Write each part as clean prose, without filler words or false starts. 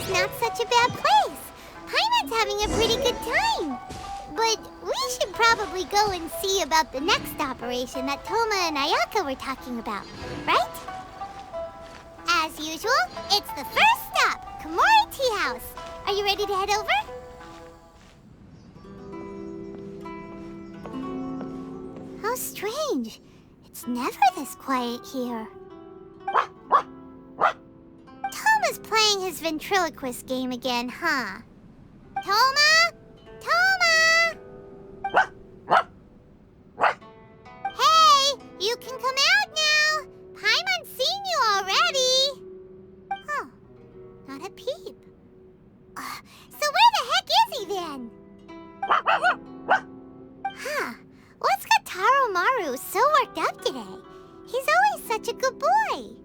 not such a bad place. Paimon's having a pretty good time. But we should probably go and see about the next operation that Tohma and Ayaka were talking about, right? As usual, it's the first stop, Komore Tea House. Are you ready to head over? How strange. It's never this quiet here. Tohma's playing his ventriloquist game again, huh? Tohma? Tohma? Hey, you can come out now. Paimon's seen you already. Oh, not a peep. So where the heck is he then? Huh, what's got Taro Maru so worked up today? He's always such a good boy.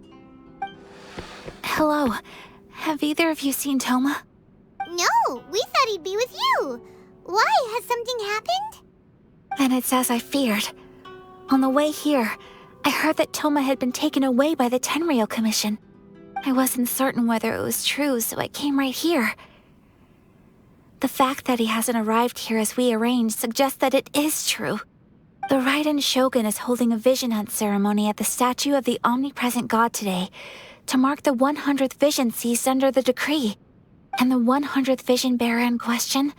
Hello. Have either of you seen Tohma? No, we thought he'd be with you. Why? Has something happened? Then it's as I feared. On the way here, I heard that Tohma had been taken away by the Tenryou Commission. I wasn't certain whether it was true, so I came right here. The fact that he hasn't arrived here as we arranged suggests that it is true. The Raiden Shogun is holding a vision hunt ceremony at the statue of the omnipresent god today to mark the 100th vision seized under the decree. And the 100th vision bearer in question,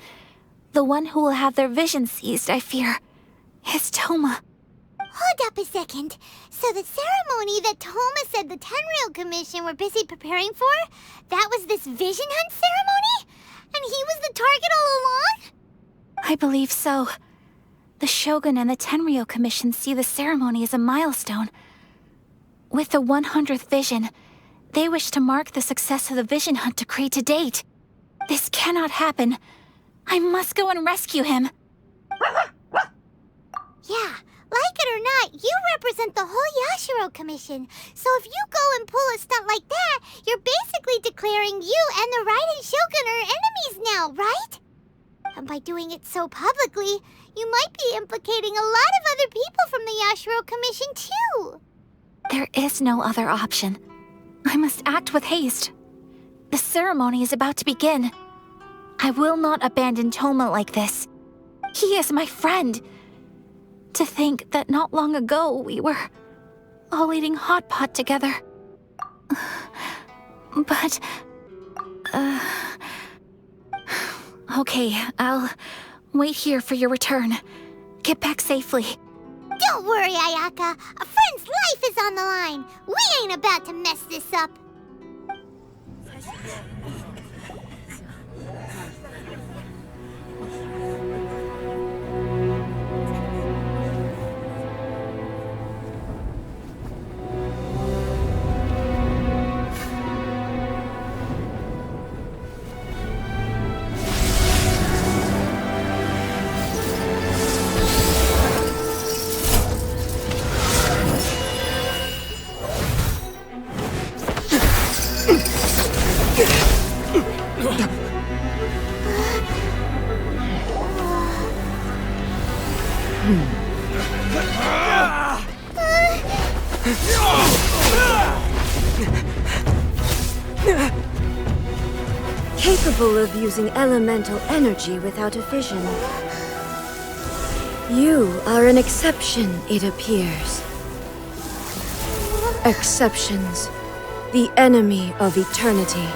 the one who will have their vision seized, I fear, is Tohma. Hold up a second. So the ceremony that Tohma said the Tenryou Commission were busy preparing for, that was this vision hunt ceremony? And he was the target all along? I believe so. The Shogun and the Tenryou Commission see the ceremony as a milestone. With the 100th vision, they wish to mark the success of the vision hunt decree to date. This cannot happen. I must go and rescue him. Yeah, like it or not, you represent the whole Yashiro Commission. So if you go and pull a stunt like that, you're basically declaring you and the Raiden Shogun are enemies now, right? And by doing it so publicly, you might be implicating a lot of other people from the Yashiro Commission too. There is no other option. I must act with haste. The ceremony is about to begin. I will not abandon Tohma like this. He is my friend. To think that not long ago we were all eating hot pot together. But... Okay, I'll wait here for your return. Get back safely. Don't worry, Ayaka. A friend's life is on the line. We ain't about to mess this up. Capable of using elemental energy without a vision. You are an exception, it appears. Exceptions, the enemy of eternity.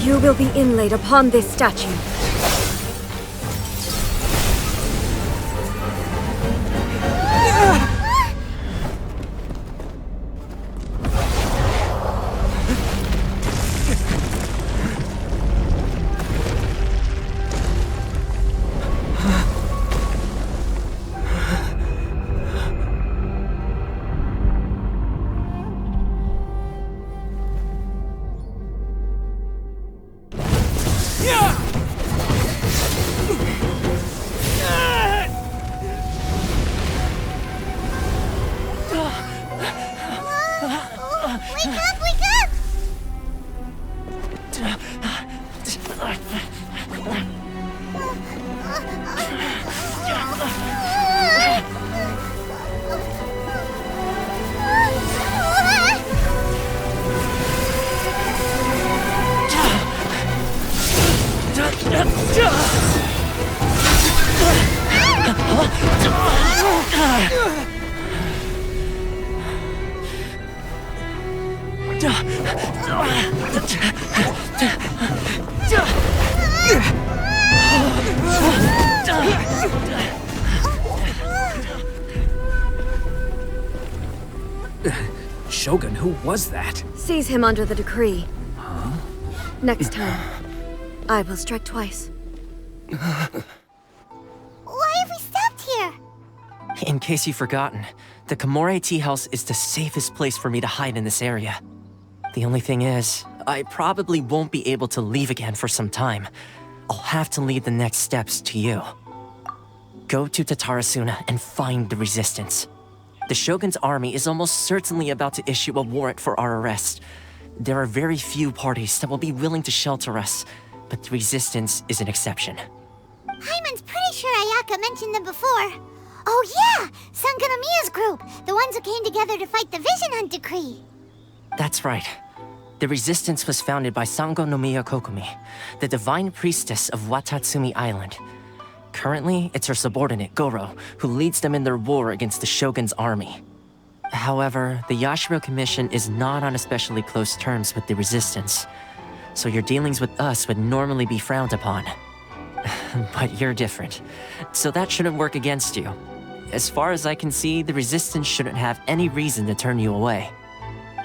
You will be inlaid upon this statue. Shogun, who was that? Seize him under the decree. Next time, I will strike twice. Why have we stopped here? In case you've forgotten, the Komore tea house is the safest place for me to hide in this area. The only thing is, I probably won't be able to leave again for some time. I'll have to leave the next steps to you. Go to Tatarasuna and find the resistance. The Shogun's army is almost certainly about to issue a warrant for our arrest. There are very few parties that will be willing to shelter us, but the resistance is an exception. Hyman's pretty sure Ayaka mentioned them before. Oh yeah! Sangonomiya's group! The ones who came together to fight the Vision Hunt Decree! That's right. The resistance was founded by Sangonomiya Kokumi, the divine priestess of Watatsumi Island. Currently, it's her subordinate, Goro, who leads them in their war against the Shogun's army. However, the Yashiro Commission is not on especially close terms with the resistance, so your dealings with us would normally be frowned upon. But you're different, so that shouldn't work against you. As far as I can see, the resistance shouldn't have any reason to turn you away.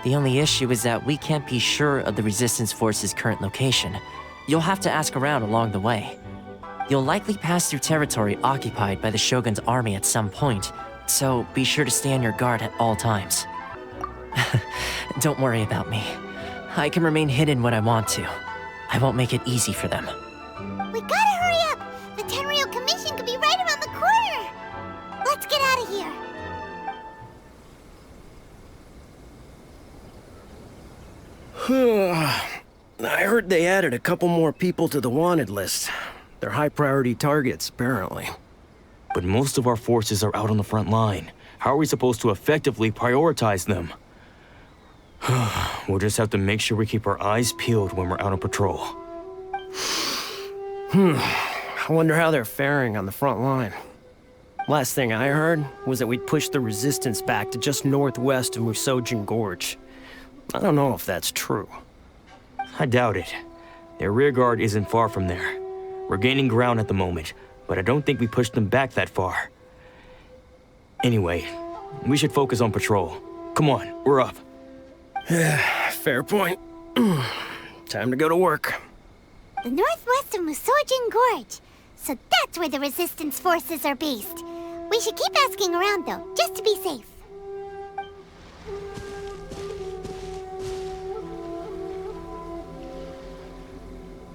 The only issue is that we can't be sure of the resistance force's current location. You'll have to ask around along the way. You'll likely pass through territory occupied by the Shogun's army at some point, so be sure to stay on your guard at all times. Don't worry about me. I can remain hidden when I want to. I won't make it easy for them. We gotta hurry up! The Tenryou Commission could be right around the corner! Let's get out of here! I heard they added a couple more people to the wanted list. They're high-priority targets, apparently. But most of our forces are out on the front line. How are we supposed to effectively prioritize them? We'll just have to make sure we keep our eyes peeled when we're out on patrol. I wonder how they're faring on the front line. Last thing I heard was that we'd pushed the resistance back to just northwest of Musojin Gorge. I don't know if that's true. I doubt it. Their rearguard isn't far from there. We're gaining ground at the moment, but I don't think we pushed them back that far. Anyway, we should focus on patrol. Come on, we're up. Fair point. Time to go to work. The northwest of Musojin Gorge. So that's where the resistance forces are based. We should keep asking around though, just to be safe.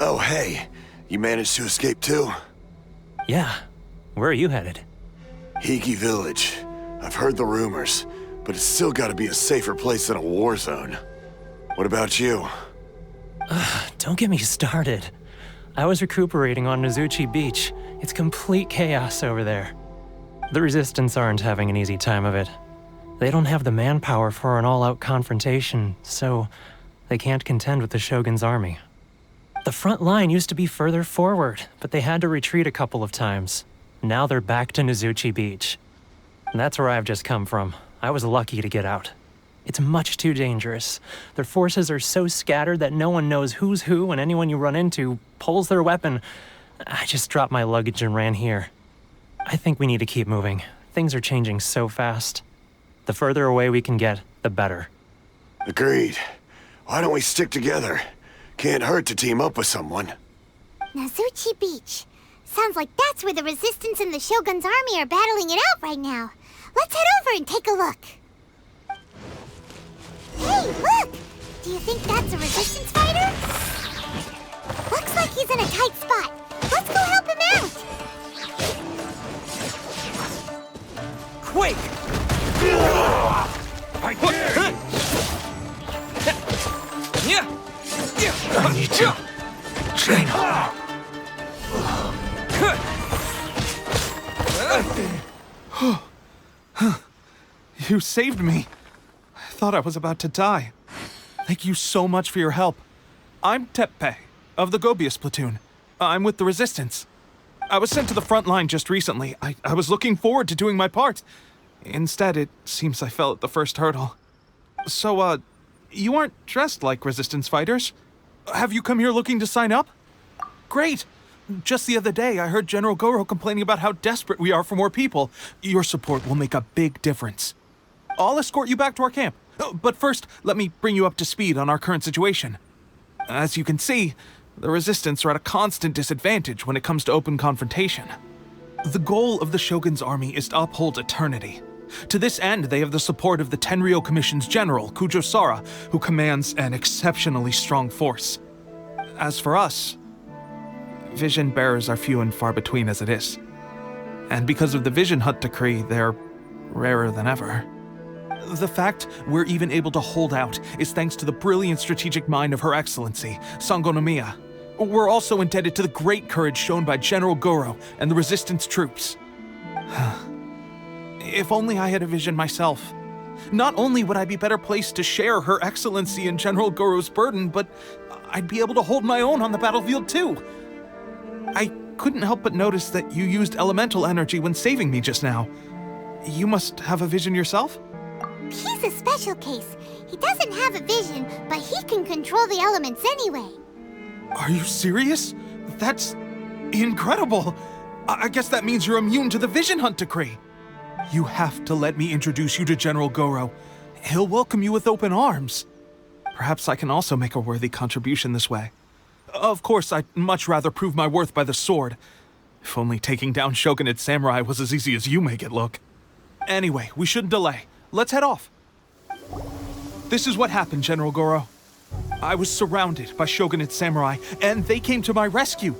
Oh, hey. You managed to escape too? Yeah. Where are you headed? Hiki Village. I've heard the rumors, but it's still gotta be a safer place than a war zone. What about you? Don't get me started. I was recuperating on Nozuchi Beach. It's complete chaos over there. The Resistance aren't having an easy time of it. They don't have the manpower for an all-out confrontation, so they can't contend with the Shogun's army. The front line used to be further forward, but they had to retreat a couple of times. Now they're back to Nozuchi Beach. That's where I've just come from. I was lucky to get out. It's much too dangerous. Their forces are so scattered that no one knows who's who, and anyone you run into pulls their weapon. I just dropped my luggage and ran here. I think we need to keep moving. Things are changing so fast. The further away we can get, the better. Agreed. Why don't we stick together? Can't hurt to team up with someone. Nozuchi Beach. Sounds like that's where the Resistance and the Shogun's army are battling it out right now. Let's head over and take a look. Hey, look! Do you think that's a Resistance fighter? Looks like he's in a tight spot. Let's go help him out! Quick! I need to train hard. You saved me. I thought I was about to die. Thank you so much for your help. I'm Teppei, of the Gobius platoon. I'm with the Resistance. I was sent to the front line just recently. I was looking forward to doing my part. Instead, it seems I fell at the first hurdle. So, you aren't dressed like Resistance fighters? Have you come here looking to sign up? Great! Just the other day, I heard General Goro complaining about how desperate we are for more people. Your support will make a big difference. I'll escort you back to our camp. But first, let me bring you up to speed on our current situation. As you can see, the Resistance are at a constant disadvantage when it comes to open confrontation. The goal of the Shogun's army is to uphold eternity. To this end, they have the support of the Tenryou Commission's general, Kujosara, who commands an exceptionally strong force. As for us, vision bearers are few and far between as it is. And because of the Vision Hut decree, they're rarer than ever. The fact we're even able to hold out is thanks to the brilliant strategic mind of Her Excellency, Sango Nomiya. We're also indebted to the great courage shown by General Goro and the Resistance troops. If only I had a vision myself. Not only would I be better placed to share Her Excellency and General Goro's burden, but I'd be able to hold my own on the battlefield too. I couldn't help but notice that you used elemental energy when saving me just now. You must have a vision yourself? He's a special case. He doesn't have a vision, but he can control the elements anyway. Are you serious? That's incredible. I guess that means you're immune to the Vision Hunt decree. You have to let me introduce you to General Goro. He'll welcome you with open arms. Perhaps I can also make a worthy contribution this way. Of course, I'd much rather prove my worth by the sword. If only taking down Shogunate samurai was as easy as you make it look. Anyway, we shouldn't delay. Let's head off. This is what happened, General Goro. I was surrounded by Shogunate samurai, and they came to my rescue.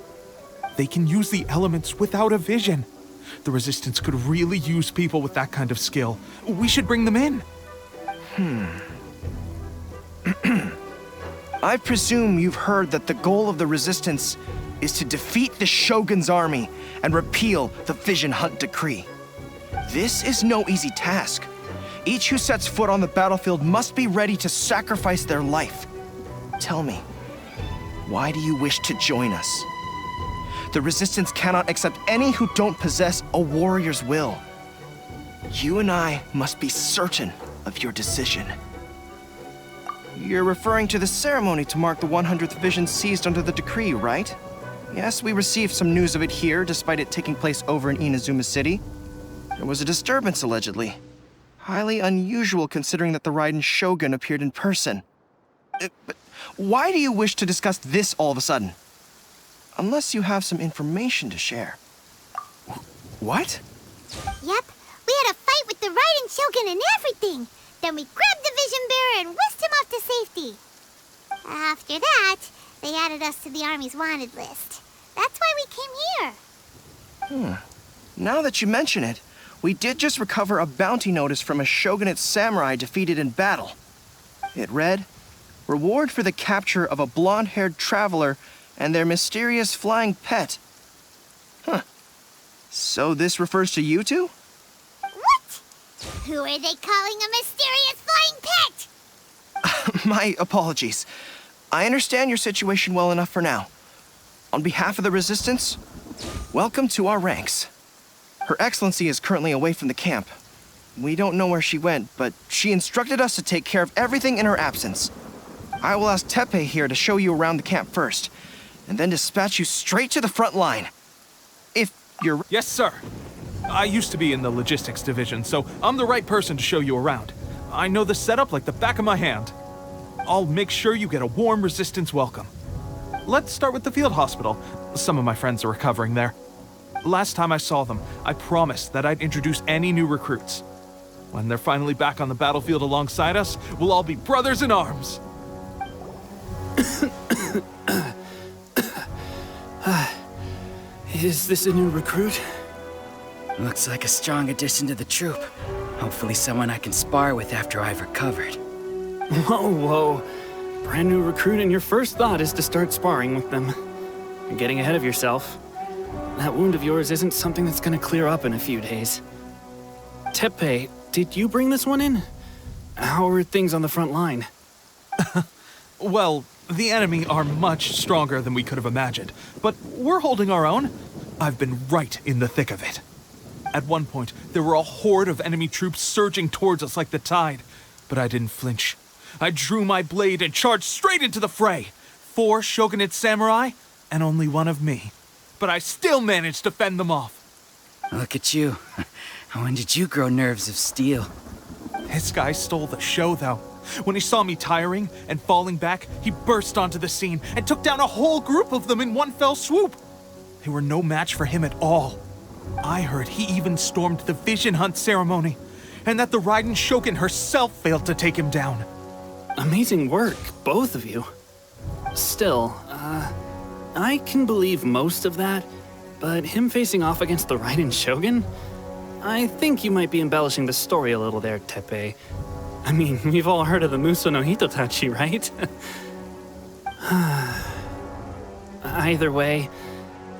They can use the elements without a vision. The Resistance could really use people with that kind of skill. We should bring them in. I presume you've heard that the goal of the Resistance is to defeat the Shogun's army and repeal the Vision Hunt decree. This is no easy task. Each who sets foot on the battlefield must be ready to sacrifice their life. Tell me, why do you wish to join us? The Resistance cannot accept any who don't possess a warrior's will. You and I must be certain of your decision. You're referring to the ceremony to mark the 100th vision seized under the decree, right? Yes, we received some news of it here, despite it taking place over in Inazuma City. There was a disturbance, allegedly. Highly unusual considering that the Raiden Shogun appeared in person. But why do you wish to discuss this all of a sudden? Unless you have some information to share. What? Yep, we had a fight with the Raiden Shogun and everything. Then we grabbed the Vision Bearer and whisked him off to safety. After that, they added us to the Army's wanted list. That's why we came here. Now that you mention it, we did just recover a bounty notice from a Shogunate samurai defeated in battle. It read, "Reward for the capture of a blonde-haired traveler and their mysterious flying pet." So this refers to you two? What? Who are they calling a mysterious flying pet? My apologies. I understand your situation well enough for now. On behalf of the Resistance, welcome to our ranks. Her Excellency is currently away from the camp. We don't know where she went, but she instructed us to take care of everything in her absence. I will ask Teppei here to show you around the camp first, and then dispatch you straight to the front line. If you're... Yes, sir. I used to be in the logistics division, so I'm the right person to show you around. I know the setup like the back of my hand. I'll make sure you get a warm Resistance welcome. Let's start with the field hospital. Some of my friends are recovering there. Last time I saw them, I promised that I'd introduce any new recruits. When they're finally back on the battlefield alongside us, we'll all be brothers in arms. Is this a new recruit? Looks like a strong addition to the troop. Hopefully someone I can spar with after I've recovered. Whoa. Brand new recruit and your first thought is to start sparring with them. You're getting ahead of yourself. That wound of yours isn't something that's gonna clear up in a few days. Teppei, did you bring this one in? How are things on the front line? Well, The enemy are much stronger than we could have imagined, but we're holding our own. I've been right in the thick of it. At one point, there were a horde of enemy troops surging towards us like the tide, but I didn't flinch. I drew my blade and charged straight into the fray. 4 shogunate samurai, and only one of me. But I still managed to fend them off. Look at you. When did you grow nerves of steel? This guy stole the show, though. When he saw me tiring and falling back, he burst onto the scene and took down a whole group of them in one fell swoop. They were no match for him at all. I heard he even stormed the vision hunt ceremony, and that the Raiden Shogun herself failed to take him down. Amazing work, both of you. Still, I can believe most of that, but him facing off against the Raiden Shogun? I think you might be embellishing the story a little there, Teppei. I mean, we've all heard of the Muso no Hitotachi, right? Either way,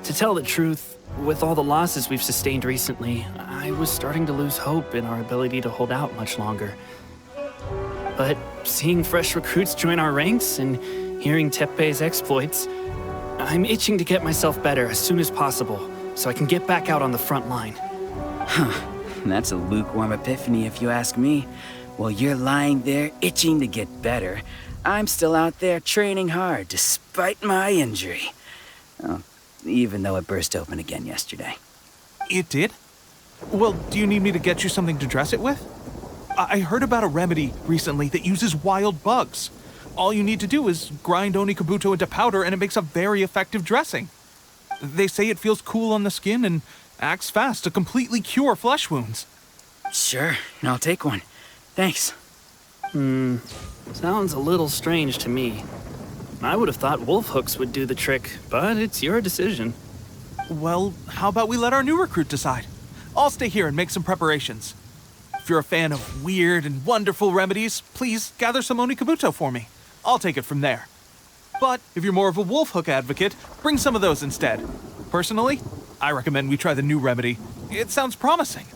to tell the truth, with all the losses we've sustained recently, I was starting to lose hope in our ability to hold out much longer. But seeing fresh recruits join our ranks and hearing Teppei's exploits, I'm itching to get myself better as soon as possible so I can get back out on the front line. That's a lukewarm epiphany if you ask me. While you're lying there itching to get better, I'm still out there training hard despite my injury. Oh, even though it burst open again yesterday. It did? Well, do you need me to get you something to dress it with? I heard about a remedy recently that uses wild bugs. All you need to do is grind Onikabuto into powder and it makes a very effective dressing. They say it feels cool on the skin and acts fast to completely cure flesh wounds. Sure, I'll take one. Thanks. Sounds a little strange to me. I would have thought wolf hooks would do the trick, but it's your decision. Well, how about we let our new recruit decide? I'll stay here and make some preparations. If you're a fan of weird and wonderful remedies, please gather some Onikabuto for me. I'll take it from there. But if you're more of a wolf hook advocate, bring some of those instead. Personally, I recommend we try the new remedy. It sounds promising.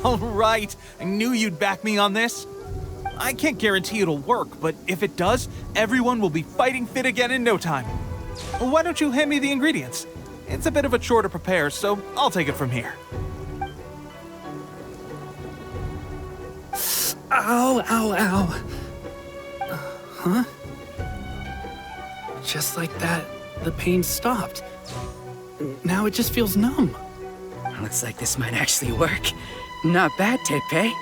All right, I knew you'd back me on this. I can't guarantee it'll work, but if it does, everyone will be fighting fit again in no time. Why don't you hand me the ingredients? It's a bit of a chore to prepare, so I'll take it from here. Ow, ow, ow. Huh? Just like that, the pain stopped. Now it just feels numb. Looks like this might actually work. Not bad, Teppei.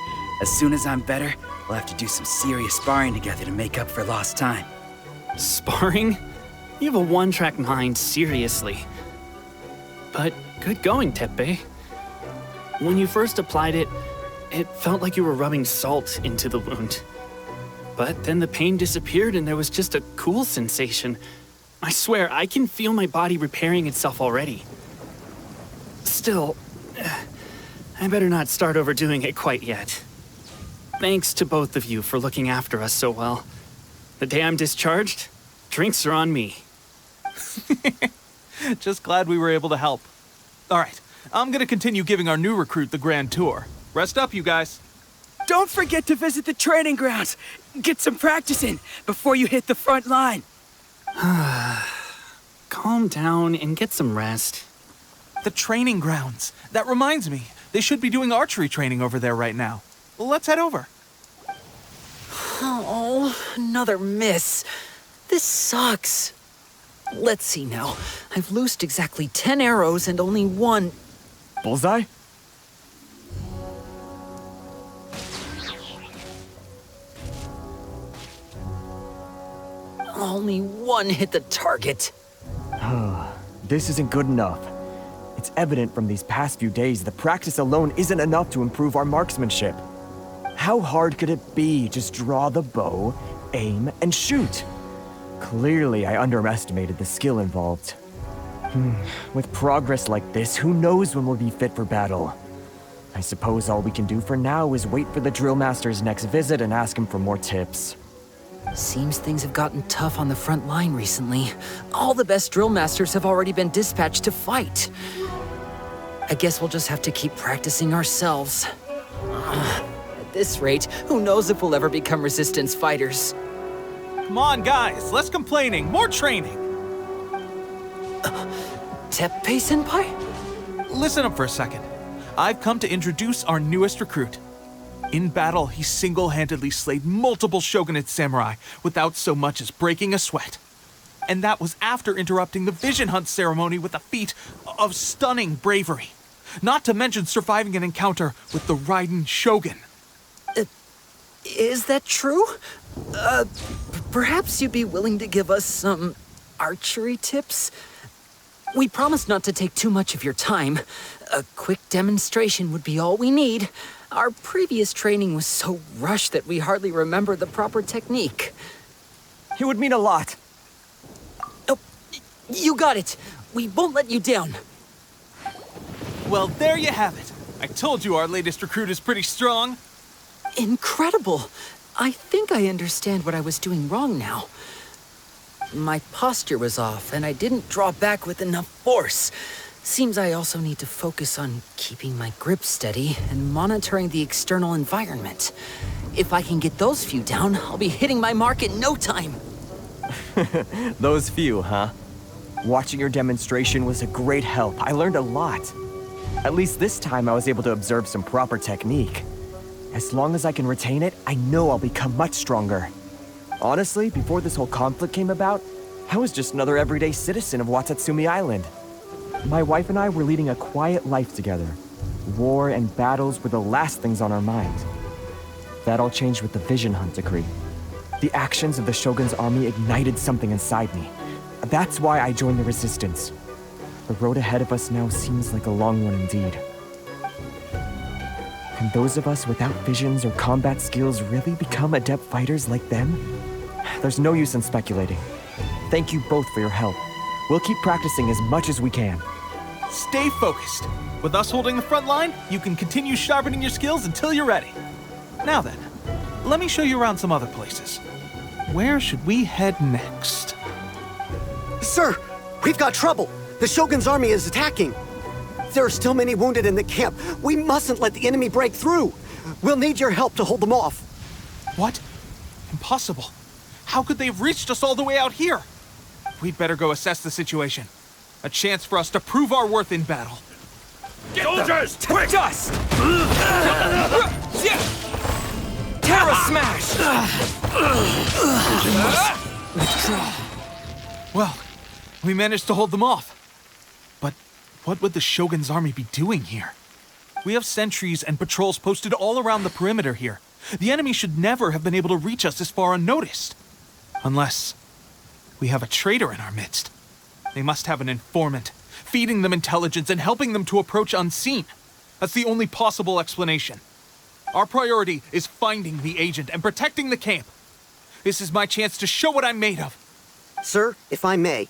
As soon as I'm better, we'll have to do some serious sparring together to make up for lost time. Sparring? You have a one-track mind, seriously. But good going, Teppei. When you first applied it, it felt like you were rubbing salt into the wound. But then the pain disappeared and there was just a cool sensation. I swear, I can feel my body repairing itself already. Still, I better not start overdoing it quite yet. Thanks to both of you for looking after us so well. The day I'm discharged, drinks are on me. Just glad we were able to help. All right, I'm gonna continue giving our new recruit the grand tour. Rest up, you guys. Don't forget to visit the training grounds. Get some practice in before you hit the front line. Calm down and get some rest. The training grounds. That reminds me, they should be doing archery training over there right now. Let's head over. Oh, another miss. This sucks. Let's see now. I've loosed exactly 10 arrows and only one. Bullseye? Only one hit the target. This isn't good enough. It's evident from these past few days that practice alone isn't enough to improve our marksmanship. How hard could it be? Just draw the bow, aim, and shoot. Clearly, I underestimated the skill involved. With progress like this, who knows when we'll be fit for battle? I suppose all we can do for now is wait for the drill master's next visit and ask him for more tips. Seems things have gotten tough on the front line recently. All the best drill masters have already been dispatched to fight. I guess we'll just have to keep practicing ourselves. At this rate, who knows if we'll ever become resistance fighters? Come on, guys, less complaining, more training. Teppei-senpai? Listen up for a second. I've come to introduce our newest recruit. In battle, he single-handedly slayed multiple shogunate samurai without so much as breaking a sweat. And that was after interrupting the vision hunt ceremony with a feat of stunning bravery. Not to mention surviving an encounter with the Raiden Shogun. Is that true? Perhaps you'd be willing to give us some archery tips? We promise not to take too much of your time. A quick demonstration would be all we need. Our previous training was so rushed that we hardly remember the proper technique. It would mean a lot. Oh, you got it. We won't let you down. Well, there you have it. I told you our latest recruit is pretty strong. Incredible. I think I understand what I was doing wrong now. My posture was off, and I didn't draw back with enough force. Seems I also need to focus on keeping my grip steady and monitoring the external environment. If I can get those few down, I'll be hitting my mark in no time. Those few, huh? Watching your demonstration was a great help. I learned a lot. At least this time I was able to observe some proper technique. As long as I can retain it, I know I'll become much stronger. Honestly, before this whole conflict came about, I was just another everyday citizen of Watatsumi Island. My wife and I were leading a quiet life together. War and battles were the last things on our minds. That all changed with the Vision Hunt decree. The actions of the Shogun's army ignited something inside me. That's why I joined the resistance. The road ahead of us now seems like a long one indeed. Can those of us without visions or combat skills really become adept fighters like them? There's no use in speculating. Thank you both for your help. We'll keep practicing as much as we can. Stay focused. With us holding the front line, you can continue sharpening your skills until you're ready. Now then, let me show you around some other places. Where should we head next? Sir, we've got trouble. The Shogun's army is attacking. There are still many wounded in the camp. We mustn't let the enemy break through. We'll need your help to hold them off. What? Impossible. How could they have reached us all the way out here? We'd better go assess the situation. A chance for us to prove our worth in battle. Soldiers, quick! Dust! Terra Smash! Withdraw. Well, we managed to hold them off. But what would the Shogun's army be doing here? We have sentries and patrols posted all around the perimeter here. The enemy should never have been able to reach us this far unnoticed. Unless we have a traitor in our midst. They must have an informant, feeding them intelligence and helping them to approach unseen. That's the only possible explanation. Our priority is finding the agent and protecting the camp. This is my chance to show what I'm made of. Sir, if I may,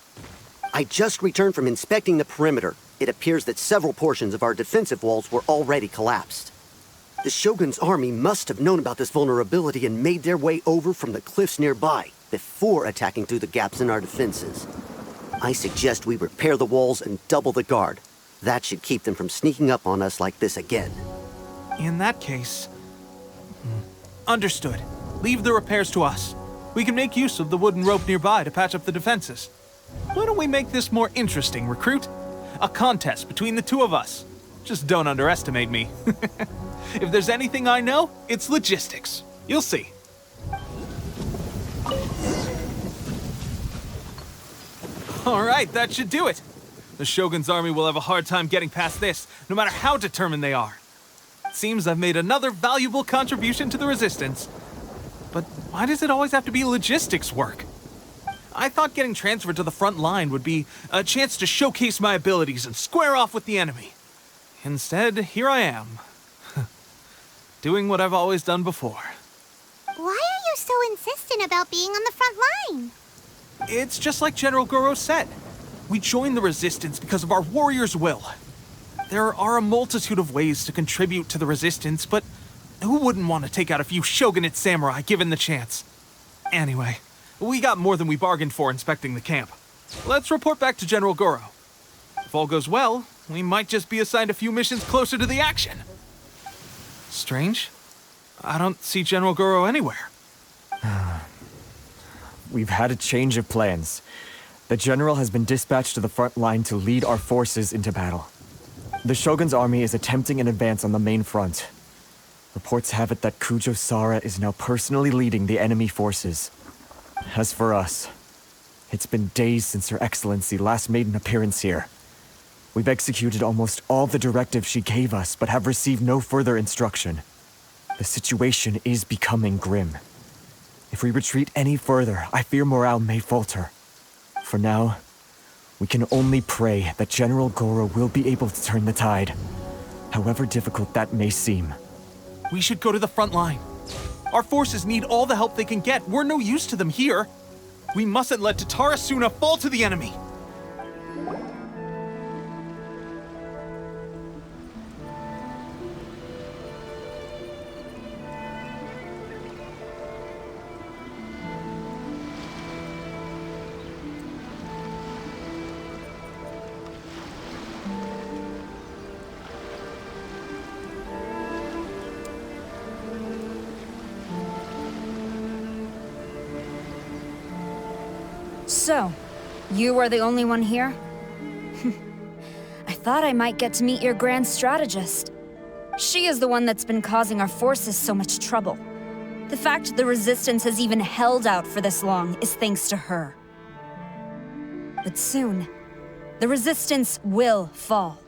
I just returned from inspecting the perimeter. It appears that several portions of our defensive walls were already collapsed. The Shogun's army must have known about this vulnerability and made their way over from the cliffs nearby before attacking through the gaps in our defenses. I suggest we repair the walls and double the guard. That should keep them from sneaking up on us like this again. In that case... Understood. Leave the repairs to us. We can make use of the wooden rope nearby to patch up the defenses. Why don't we make this more interesting, recruit? A contest between the two of us. Just don't underestimate me. If there's anything I know, it's logistics. You'll see. All right, that should do it. The Shogun's army will have a hard time getting past this, no matter how determined they are. It seems I've made another valuable contribution to the resistance. But why does it always have to be logistics work? I thought getting transferred to the front line would be a chance to showcase my abilities and square off with the enemy. Instead, here I am. Doing what I've always done before. Why are you so insistent about being on the front line? It's just like General Goro said. We joined the resistance because of our warrior's will. There are a multitude of ways to contribute to the resistance, but who wouldn't want to take out a few shogunate samurai given the chance? Anyway, we got more than we bargained for inspecting the camp. Let's report back to General Goro. If all goes well, we might just be assigned a few missions closer to the action. Strange. I don't see General Goro anywhere. we've had a change of plans. The general has been dispatched to the front line to lead our forces into battle. The Shogun's army is attempting an advance on the main front. Reports have it that Kujo Sara is now personally leading the enemy forces. As for us, it's been days since Her Excellency last made an appearance here. We've executed almost all the directives she gave us, but have received no further instruction. The situation is becoming grim. If we retreat any further, I fear morale may falter. For now, we can only pray that General Goro will be able to turn the tide, however difficult that may seem. We should go to the front line. Our forces need all the help they can get. We're no use to them here. We mustn't let Tatarasuna fall to the enemy. So, you are the only one here? I thought I might get to meet your grand strategist. She is the one that's been causing our forces so much trouble. The fact the Resistance has even held out for this long is thanks to her. But soon, the Resistance will fall.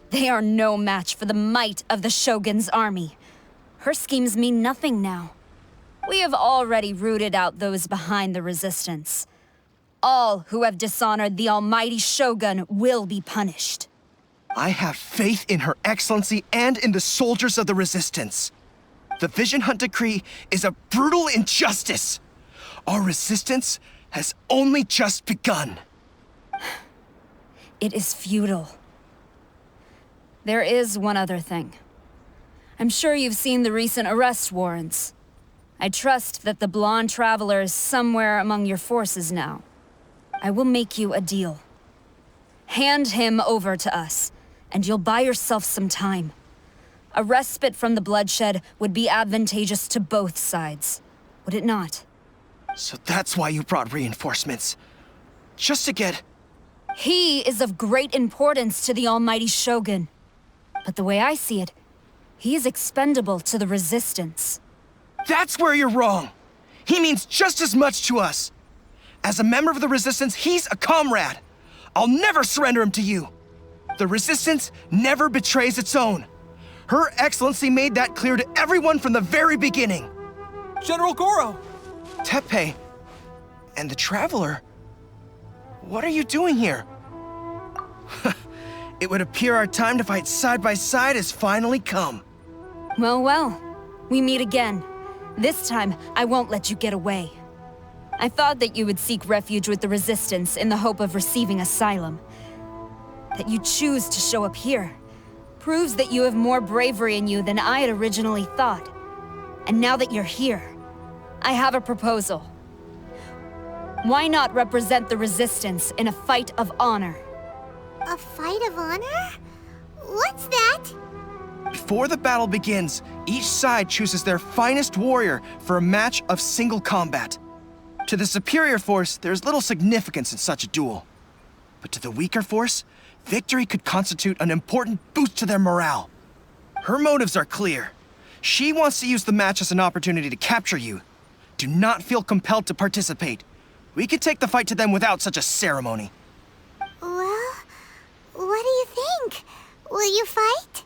They are no match for the might of the Shogun's army. Her schemes mean nothing now. We have already rooted out those behind the Resistance. All who have dishonored the almighty Shogun will be punished. I have faith in Her Excellency and in the soldiers of the Resistance. The Vision Hunt Decree is a brutal injustice. Our resistance has only just begun. It is futile. There is one other thing. I'm sure you've seen the recent arrest warrants. I trust that the blonde traveler is somewhere among your forces now. I will make you a deal. Hand him over to us, and you'll buy yourself some time. A respite from the bloodshed would be advantageous to both sides, would it not? So that's why you brought reinforcements. Just to get... He is of great importance to the almighty Shogun. But the way I see it, he is expendable to the Resistance. That's where you're wrong. He means just as much to us. As a member of the Resistance, he's a comrade. I'll never surrender him to you. The Resistance never betrays its own. Her Excellency made that clear to everyone from the very beginning. General Goro! Teppei and the Traveler. What are you doing here? It would appear our time to fight side by side has finally come. Well, we meet again. This time, I won't let you get away. I thought that you would seek refuge with the Resistance in the hope of receiving asylum. That you choose to show up here proves that you have more bravery in you than I had originally thought. And now that you're here, I have a proposal. Why not represent the Resistance in a fight of honor? A fight of honor? What's that? Before the battle begins, each side chooses their finest warrior for a match of single combat. To the superior force, there is little significance in such a duel. But to the weaker force, victory could constitute an important boost to their morale. Her motives are clear. She wants to use the match as an opportunity to capture you. Do not feel compelled to participate. We could take the fight to them without such a ceremony. Well, what do you think? Will you fight?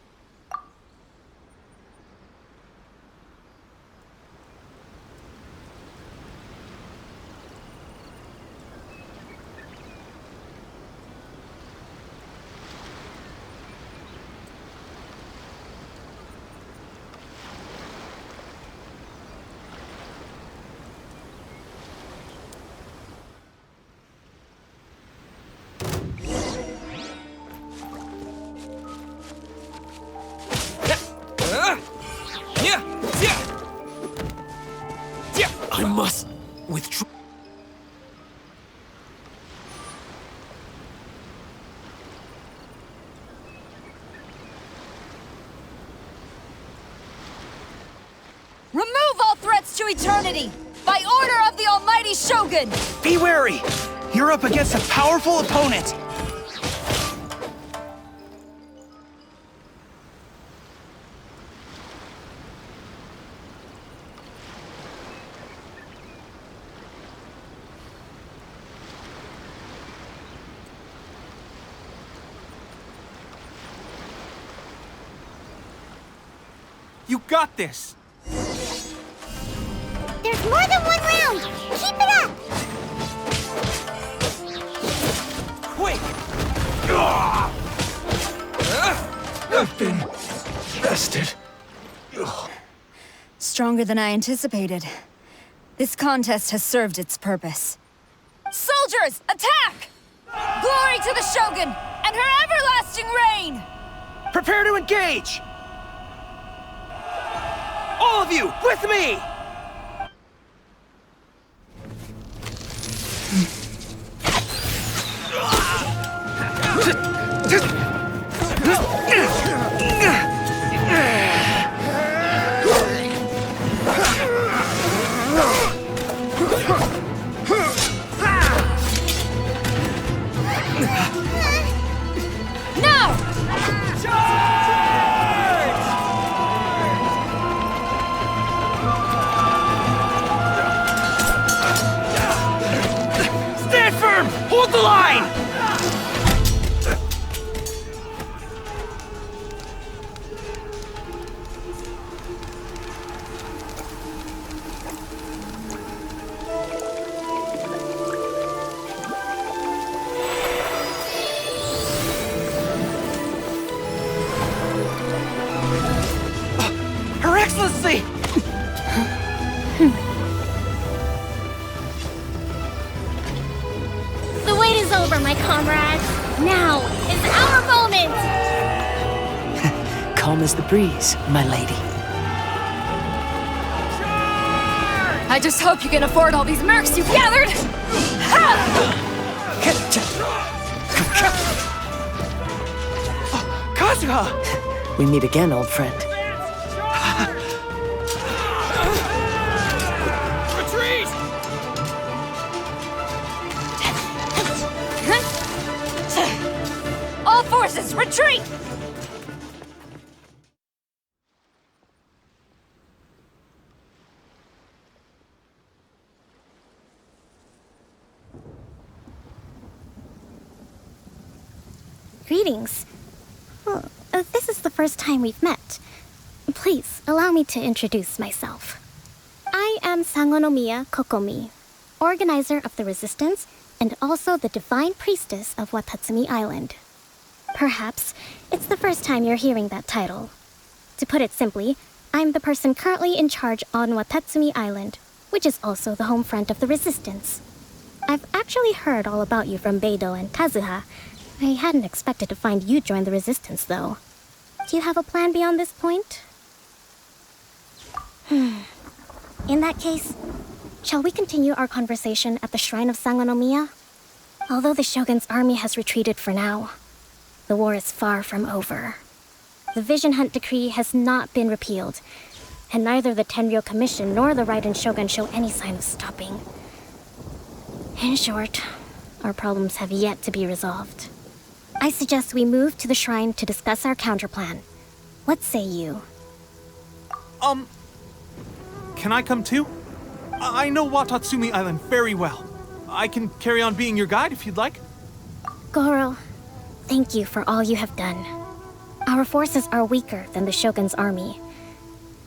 I must withdraw. Remove all threats to eternity! by order of the Almighty Shogun! Be wary! You're up against a powerful opponent! You got this! There's more than one round! Keep it up! Quick! I've been bested. Stronger than I anticipated. This contest has served its purpose. Soldiers, attack! Glory to the Shogun and her everlasting reign! Prepare to engage! All of you, with me! Now! Stand firm! Hold the line! Her Excellency! The wait is over, my comrades. Now is our moment! Calm as the breeze, my lady. I just hope you can afford all these mercs you've gathered! Kazuha! We meet again, old friend. Retreat! All forces, retreat! Greetings. Well, this is the first time we've met. Please, allow me to introduce myself. I am Sangonomiya Kokomi, organizer of the Resistance and also the Divine Priestess of Watatsumi Island. Perhaps it's the first time you're hearing that title. To put it simply, I'm the person currently in charge on Watatsumi Island, which is also the home front of the Resistance. I've actually heard all about you from Beidou and Kazuha. I hadn't expected to find you join the Resistance, though. Do you have a plan beyond this point? In that case, shall we continue our conversation at the shrine of Sangonomiya? Although the Shogun's army has retreated for now, the war is far from over. The Vision Hunt Decree has not been repealed, and neither the Tenryou Commission nor the Raiden Shogun show any sign of stopping. In short, our problems have yet to be resolved. I suggest we move to the shrine to discuss our counterplan. What say you? Can I come too? I know Watatsumi Island very well. I can carry on being your guide if you'd like. Goro, thank you for all you have done. Our forces are weaker than the Shogun's army,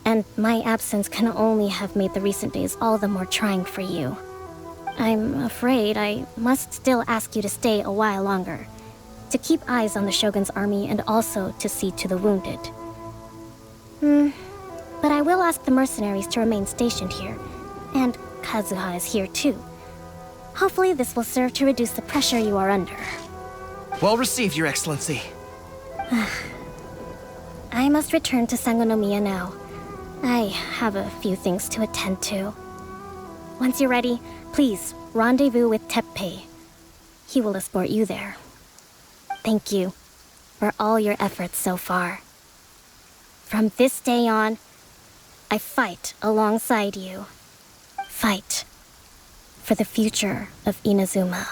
and my absence can only have made the recent days all the more trying for you. I'm afraid I must still ask you to stay a while longer, to keep eyes on the Shogun's army and also to see to the wounded. But I will ask the mercenaries to remain stationed here, and Kazuha is here too. Hopefully this will serve to reduce the pressure you are under. Well received, Your Excellency. I must return to Sangonomiya now. I have a few things to attend to. Once you're ready, please rendezvous with Teppei. He will escort you there. Thank you for all your efforts so far. From this day on, I fight alongside you. Fight for the future of Inazuma.